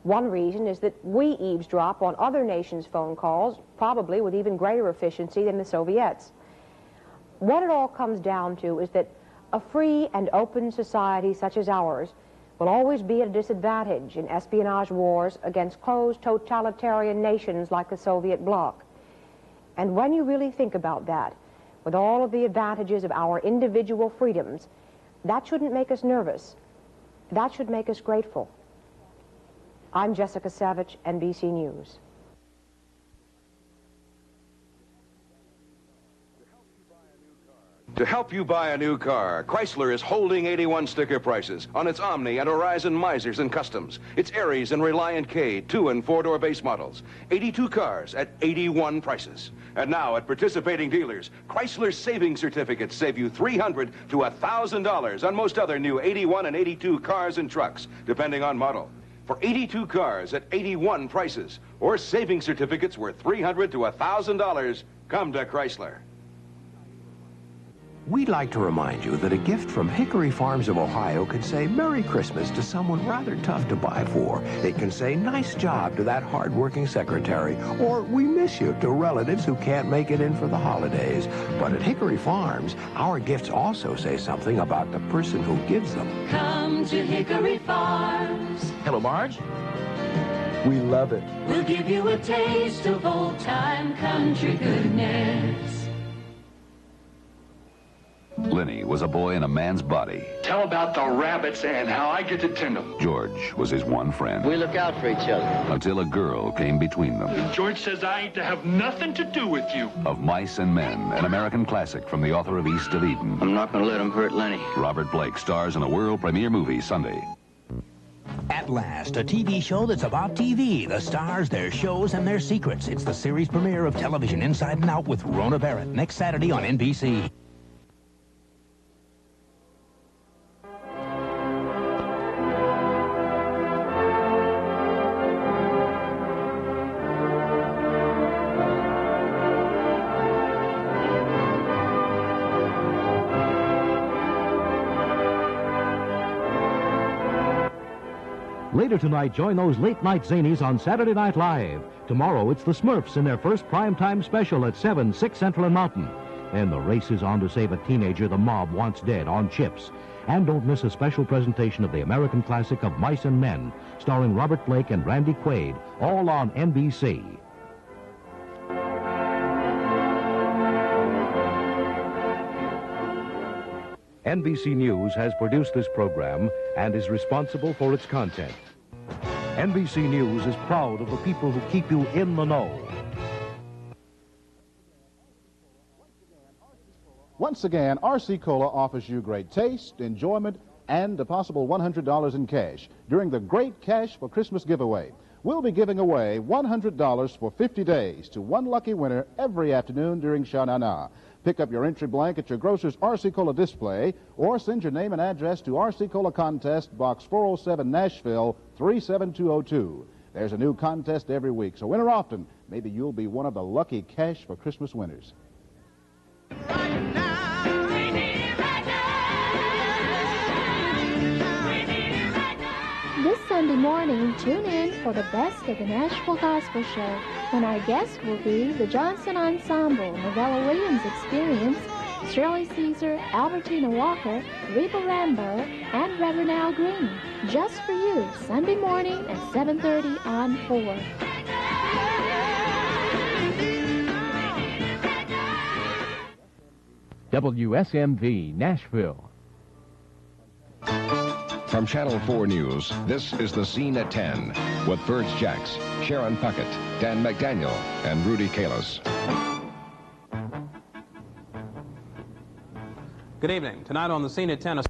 One reason is that we eavesdrop on other nations' phone calls, probably with even greater efficiency than the Soviets. What it all comes down to is that a free and open society such as ours will always be at a disadvantage in espionage wars against closed totalitarian nations like the Soviet bloc. And when you really think about that, with all of the advantages of our individual freedoms, that shouldn't make us nervous. That should make us grateful. I'm Jessica Savage, NBC News. To help you buy a new car, Chrysler is holding 81 sticker prices on its Omni and Horizon Misers and Customs, its Aries and Reliant K 2- and 4-door base models. 82 cars at 81 prices. And now at participating dealers, Chrysler savings certificates save you $300 to $1,000 on most other new 81 and 82 cars and trucks, depending on model. For 82 cars at 81 prices, or savings certificates worth $300 to $1,000, come to Chrysler. We'd like to remind you that a gift from Hickory Farms of Ohio can say Merry Christmas to someone rather tough to buy for. It can say nice job to that hard-working secretary, or we miss you to relatives who can't make it in for the holidays. But at Hickory Farms, our gifts also say something about the person who gives them. Come to Hickory Farms. Hello, Marge. We love it. We'll give you a taste of old-time country goodness. Lenny was a boy in a man's body. Tell about the rabbits and how I get to tend them. George was his one friend. We look out for each other. Until a girl came between them. George says I ain't to have nothing to do with you. Of Mice and Men, an American classic from the author of East of Eden. I'm not going to let him hurt Lenny. Robert Blake stars in a world premiere movie Sunday. At last, a TV show that's about TV, the stars, their shows, and their secrets. It's the series premiere of Television Inside and Out with Rona Barrett, next Saturday on NBC. Later tonight, join those late-night zanies on Saturday Night Live. Tomorrow, it's the Smurfs in their first primetime special at 7, 6 Central and Mountain. And the race is on to save a teenager the mob wants dead on Chips. And don't miss a special presentation of the American classic of Mice and Men, starring Robert Blake and Randy Quaid, all on NBC. NBC News has produced this program and is responsible for its content. NBC News is proud of the people who keep you in the know. Once again, RC Cola offers you great taste, enjoyment, and a possible $100 in cash during the Great Cash for Christmas giveaway. We'll be giving away $100 for 50 days to one lucky winner every afternoon during Sha Na Na. Pick up your entry blank at your grocer's RC Cola display or send your name and address to RC Cola Contest, Box 407, Nashville, 37202. There's a new contest every week, so winner often. Maybe you'll be one of the lucky Cash for Christmas winners. This Sunday morning, tune in for the best of the Nashville Gospel Show, when our guests will be the Johnson Ensemble, Novella Williams Experience, Shirley Caesar, Albertina Walker, Reba Rambo, and Reverend Al Green. Just for you, Sunday morning at 7:30 on 4. WSMV, Nashville. From Channel 4 News, this is The Scene at 10 with Verge Jacks, Sharon Puckett, Dan McDaniel, and Rudy Kalis. Good evening. Tonight on The Scene at 10...